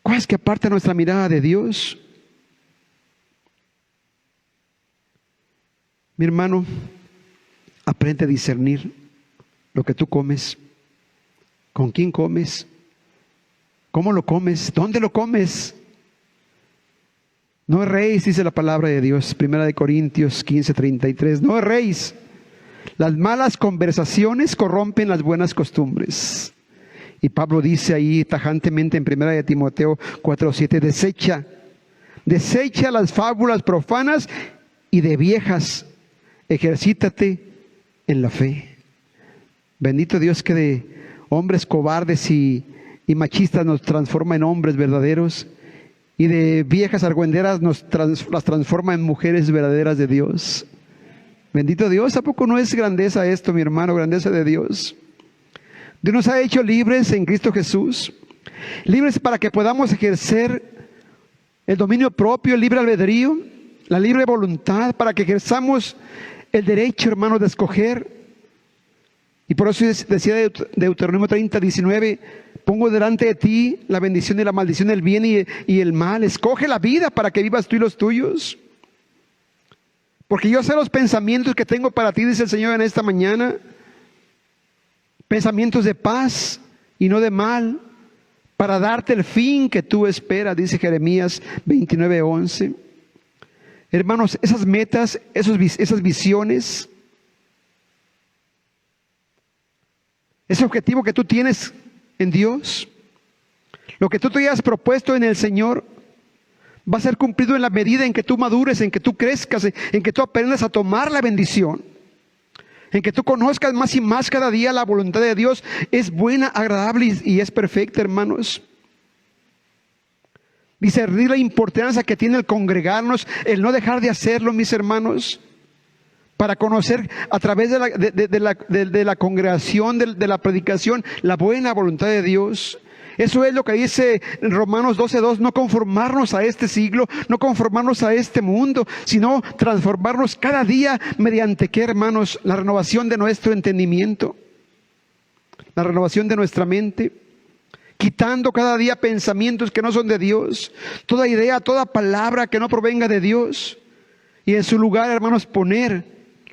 ¿Cuál es que aparta nuestra mirada de Dios? Mi hermano, aprende a discernir lo que tú comes, con quién comes, cómo lo comes, dónde lo comes. No erréis, dice la palabra de Dios, 1 Corintios 15:33. No erréis. Las malas conversaciones corrompen las buenas costumbres. Y Pablo dice ahí tajantemente en 1 Timoteo 4:7, desecha las fábulas profanas y de viejas, ejercítate en la fe. Bendito Dios que de hombres cobardes y machistas nos transforma en hombres verdaderos, y de viejas argüenderas las transforma en mujeres verdaderas de Dios. Bendito Dios. ¿A poco no es grandeza esto, mi hermano? Grandeza de Dios. Dios nos ha hecho libres en Cristo Jesús, libres para que podamos ejercer el dominio propio, el libre albedrío, la libre voluntad, para que ejerzamos el derecho, hermanos, de escoger. Y por eso decía Deuteronomio 30:19, pongo delante de ti la bendición y la maldición, el bien y el mal. Escoge la vida para que vivas tú y los tuyos. Porque yo sé los pensamientos que tengo para ti, dice el Señor en esta mañana. Pensamientos de paz y no de mal, para darte el fin que tú esperas, dice Jeremías 29:11. Hermanos, esas metas, esas visiones, ese objetivo que tú tienes en Dios, lo que tú te hayas propuesto en el Señor, va a ser cumplido en la medida en que tú madures, en que tú crezcas, en que tú aprendas a tomar la bendición, en que tú conozcas más y más cada día la voluntad de Dios. Es buena, agradable y es perfecta, hermanos. Discernir la importancia que tiene el congregarnos, el no dejar de hacerlo, mis hermanos, para conocer a través de la congregación, de la predicación, la buena voluntad de Dios. Eso es lo que dice en Romanos 12:2, no conformarnos a este siglo, no conformarnos a este mundo, sino transformarnos cada día mediante, ¿qué, hermanos? La renovación de nuestro entendimiento, la renovación de nuestra mente, quitando cada día pensamientos que no son de Dios, toda idea, toda palabra que no provenga de Dios, y en su lugar, hermanos, poner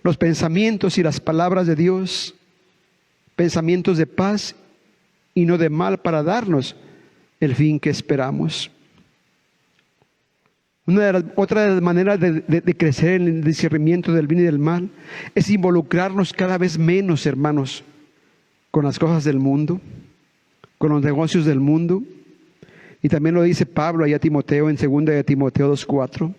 los pensamientos y las palabras de Dios, pensamientos de paz y no de mal, para darnos el fin que esperamos. Otra de las maneras de crecer en el discernimiento del bien y del mal es involucrarnos cada vez menos, hermanos, con las cosas del mundo, con los negocios del mundo. Y también lo dice Pablo allá a Timoteo en 2 Timoteo 2:4.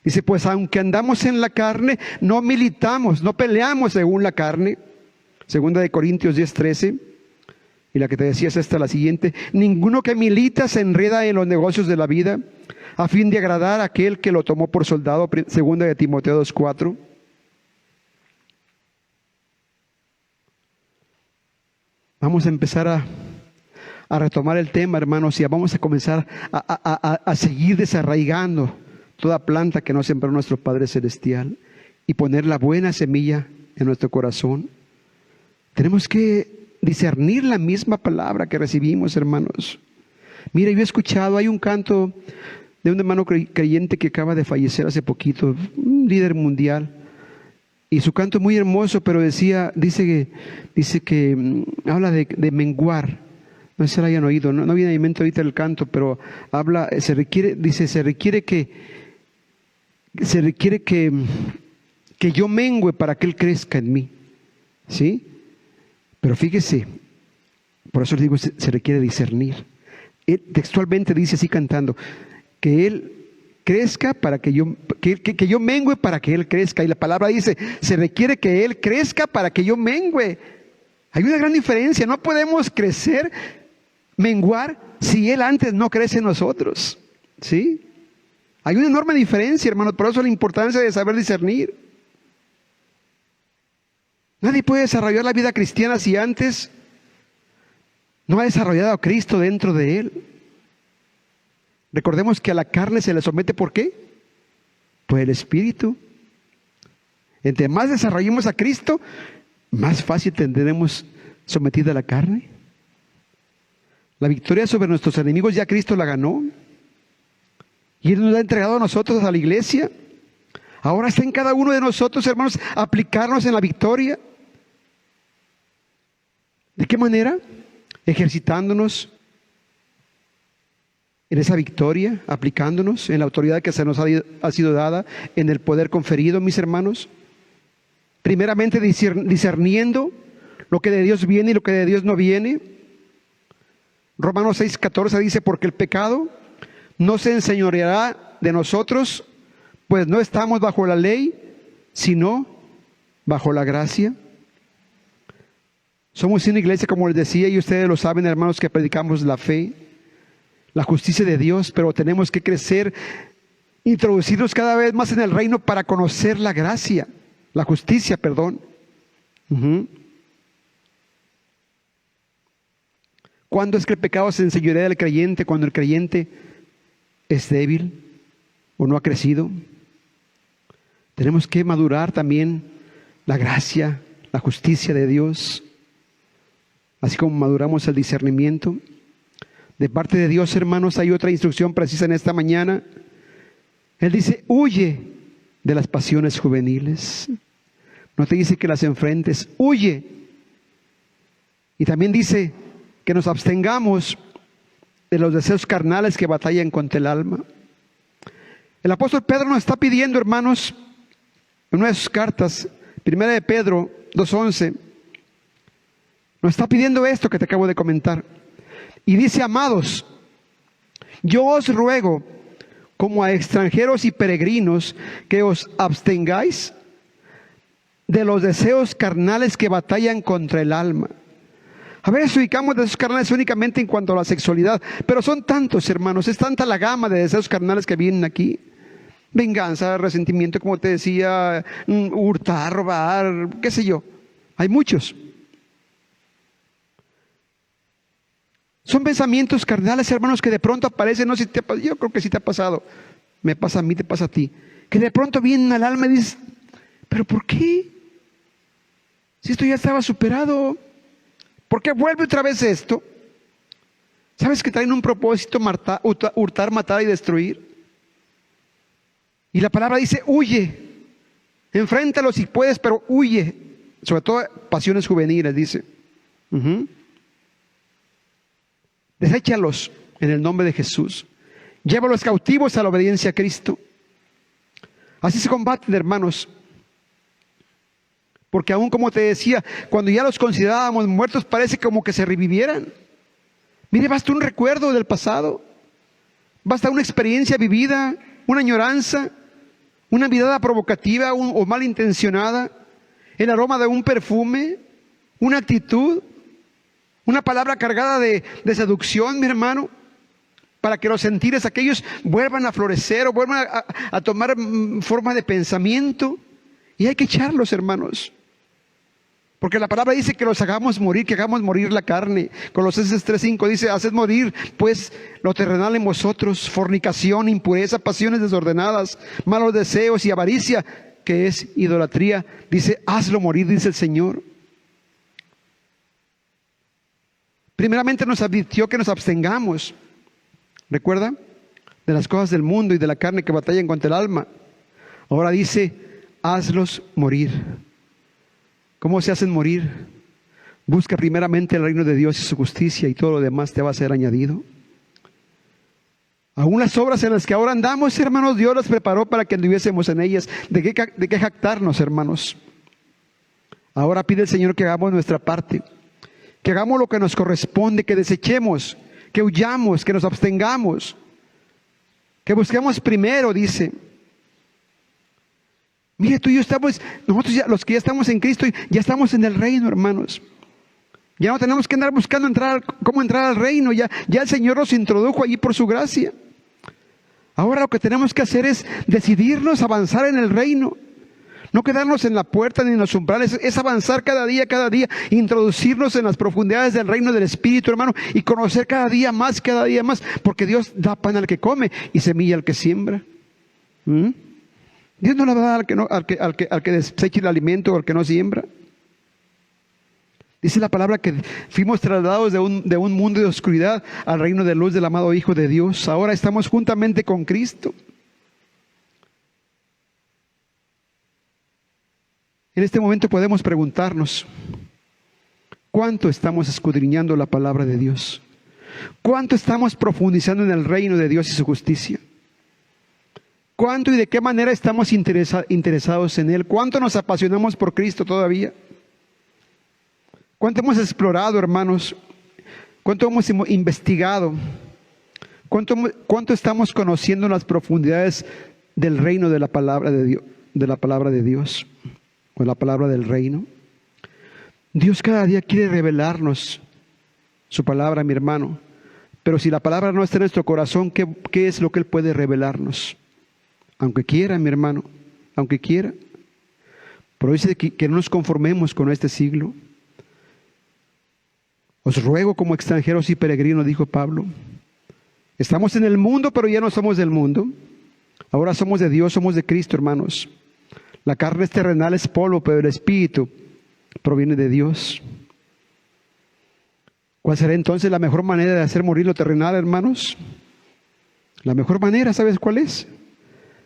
Dice, pues aunque andamos en la carne, no militamos, no peleamos según la carne. 2 Corintios 10:13. Y la que te decía es esta, la siguiente: ninguno que milita se enreda en los negocios de la vida a fin de agradar a aquel que lo tomó por soldado. Segunda de Timoteo 2:4. Vamos a empezar a retomar el tema, hermanos, y vamos a comenzar a seguir desarraigando toda planta que no sembró nuestro Padre Celestial y poner la buena semilla en nuestro corazón. Tenemos que discernir la misma palabra que recibimos, hermanos. Mira, yo he escuchado, hay un canto de un hermano creyente que acaba de fallecer hace poquito, un líder mundial, y su canto es muy hermoso, pero dice que habla de menguar. No sé si lo hayan oído, no viene a mi mente ahorita el canto, pero habla, se requiere que yo mengüe para que Él crezca en mí, ¿sí? Pero fíjese, por eso les digo, se requiere discernir. Él textualmente dice así cantando, que Él crezca para que yo mengüe para que Él crezca. Y la palabra dice, se requiere que Él crezca para que yo mengüe. Hay una gran diferencia, no podemos crecer, menguar, si Él antes no crece en nosotros, ¿sí? Hay una enorme diferencia, hermanos, por eso la importancia de saber discernir. Nadie puede desarrollar la vida cristiana si antes no ha desarrollado a Cristo dentro de él. Recordemos que a la carne se le somete, ¿por qué? Por el Espíritu. Entre más desarrollemos a Cristo, más fácil tendremos sometida a la carne. La victoria sobre nuestros enemigos ya Cristo la ganó. Y Él nos la ha entregado a nosotros, a la iglesia. Ahora está en cada uno de nosotros, hermanos, aplicarnos en la victoria. ¿De qué manera? Ejercitándonos en esa victoria, aplicándonos en la autoridad que se nos ha sido dada, en el poder conferido, mis hermanos. Primeramente discerniendo lo que de Dios viene y lo que de Dios no viene. Romanos 6:14 dice, porque el pecado no se enseñoreará de nosotros, pues no estamos bajo la ley, sino bajo la gracia. Somos una iglesia, como les decía, y ustedes lo saben, hermanos, que predicamos la fe, la justicia de Dios, pero tenemos que crecer, introducirnos cada vez más en el reino para conocer la gracia, la justicia, perdón. ¿Cuándo es que el pecado se enseñorea del creyente? Cuando el creyente es débil o no ha crecido. Tenemos que madurar también la gracia, la justicia de Dios, así como maduramos el discernimiento. De parte de Dios, hermanos, hay otra instrucción precisa en esta mañana. Él dice, huye de las pasiones juveniles. No te dice que las enfrentes, huye. Y también dice que nos abstengamos de los deseos carnales que batallan contra el alma. El apóstol Pedro nos está pidiendo, hermanos, en una de sus cartas, primera de Pedro 2:11, nos está pidiendo esto que te acabo de comentar. Y dice, amados, yo os ruego, como a extranjeros y peregrinos, que os abstengáis de los deseos carnales que batallan contra el alma. A veces ubicamos deseos carnales únicamente en cuanto a la sexualidad, pero son tantos, hermanos, es tanta la gama de deseos carnales que vienen aquí. Venganza, resentimiento, como te decía, hurtar, robar, qué sé yo. Hay muchos. Son pensamientos carnales, hermanos, que de pronto aparecen, no sé si yo creo que sí te ha pasado, me pasa a mí, te pasa a ti, que de pronto vienen al alma y dices, ¿pero por qué? Si esto ya estaba superado, ¿por qué vuelve otra vez esto? ¿Sabes que traen un propósito, hurtar, matar y destruir? Y la palabra dice, huye, enfréntalo si puedes, pero huye, sobre todo pasiones juveniles, dice. Deséchalos en el nombre de Jesús. Llévalos cautivos a la obediencia a Cristo. Así se combaten, hermanos. Porque aún, como te decía, cuando ya los considerábamos muertos, parece como que se revivieran. Mire, basta un recuerdo del pasado. Basta una experiencia vivida, una añoranza, una mirada provocativa o malintencionada, el aroma de un perfume, una actitud. Una palabra cargada de seducción, mi hermano, para que los sentires aquellos vuelvan a florecer o vuelvan a tomar forma de pensamiento. Y hay que echarlos, hermanos. Porque la palabra dice que los hagamos morir, que hagamos morir la carne. Colosenses 3:5 dice, haced morir pues lo terrenal en vosotros, fornicación, impureza, pasiones desordenadas, malos deseos y avaricia, que es idolatría. Dice, hazlo morir, dice el Señor. Primeramente nos advirtió que nos abstengamos, ¿recuerda? De las cosas del mundo y de la carne que batallan contra el alma. Ahora dice, hazlos morir. ¿Cómo se hacen morir? Busca primeramente el reino de Dios y su justicia, y todo lo demás te va a ser añadido. Aún las obras en las que ahora andamos, hermanos, Dios las preparó para que anduviésemos en ellas. ¿De qué jactarnos, hermanos? Ahora pide el Señor que hagamos nuestra parte, que hagamos lo que nos corresponde, que desechemos, que huyamos, que nos abstengamos, que busquemos primero, dice. Mire, tú y yo estamos, nosotros ya, los que ya estamos en Cristo, ya estamos en el reino, hermanos. Ya no tenemos que andar buscando cómo entrar al reino. Ya el Señor nos introdujo allí por su gracia. Ahora lo que tenemos que hacer es decidirnos a avanzar en el reino. No quedarnos en la puerta ni en los umbrales, es avanzar cada día, introducirnos en las profundidades del reino del Espíritu, hermano, y conocer cada día más, porque Dios da pan al que come y semilla al que siembra. Dios no la va a dar al que deseche el alimento o al que no siembra. Dice la palabra que fuimos trasladados de un mundo de oscuridad al reino de luz del amado Hijo de Dios. Ahora estamos juntamente con Cristo. En este momento podemos preguntarnos, ¿cuánto estamos escudriñando la palabra de Dios? ¿Cuánto estamos profundizando en el reino de Dios y su justicia? ¿Cuánto y de qué manera estamos interesados en Él? ¿Cuánto nos apasionamos por Cristo todavía? ¿Cuánto hemos explorado, hermanos? ¿Cuánto hemos investigado? ¿Cuánto estamos conociendo las profundidades del reino de la palabra de Dios, o la palabra del reino? Dios cada día quiere revelarnos su palabra, mi hermano. Pero si la palabra no está en nuestro corazón, ¿qué es lo que Él puede revelarnos? Aunque quiera, mi hermano, aunque quiera. Pero dice que no nos conformemos con este siglo. Os ruego como extranjeros y peregrinos, dijo Pablo. Estamos en el mundo, pero ya no somos del mundo. Ahora somos de Dios, somos de Cristo, hermanos. La carne es terrenal, es polvo, pero el Espíritu proviene de Dios. ¿Cuál será entonces la mejor manera de hacer morir lo terrenal, hermanos? La mejor manera, ¿sabes cuál es?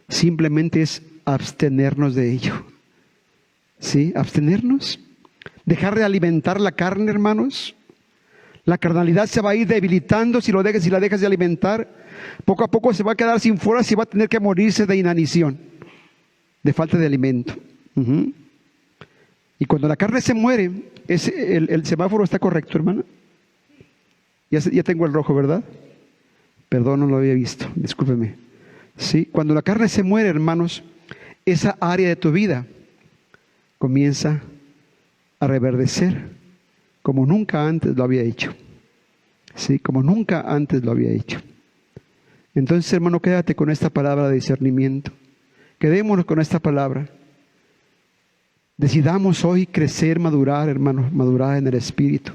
Simplemente es abstenernos de ello. ¿Sí? Abstenernos. Dejar de alimentar la carne, hermanos. La carnalidad se va a ir debilitando si la dejas de alimentar. Poco a poco se va a quedar sin fuerzas y va a tener que morirse de inanición, de falta de alimento. Y cuando la carne se muere, el semáforo está correcto, hermano. Ya tengo el rojo, ¿verdad? Perdón, no lo había visto, discúlpeme. Sí, cuando la carne se muere, hermanos, esa área de tu vida comienza a reverdecer como nunca antes lo había hecho. Sí, como nunca antes lo había hecho. Entonces, hermano, quédate con esta palabra de discernimiento. Quedémonos con esta palabra. Decidamos hoy crecer, madurar, hermanos, madurar en el Espíritu.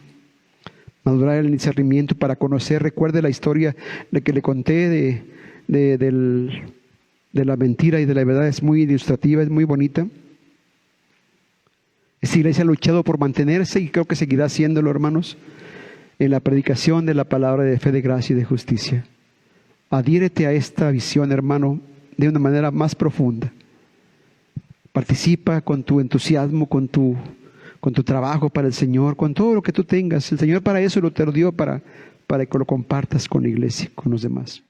Madurar en el discernimiento para conocer. Recuerde la historia de que le conté de la mentira y de la verdad. Es muy ilustrativa, es muy bonita. Esta iglesia ha luchado por mantenerse y creo que seguirá haciéndolo, hermanos, en la predicación de la palabra de fe, de gracia y de justicia. Adhiérete a esta visión, hermano, de una manera más profunda. Participa con tu entusiasmo, con tu trabajo para el Señor, con todo lo que tú tengas. El Señor para eso te lo dio, para que lo compartas con la iglesia, con los demás.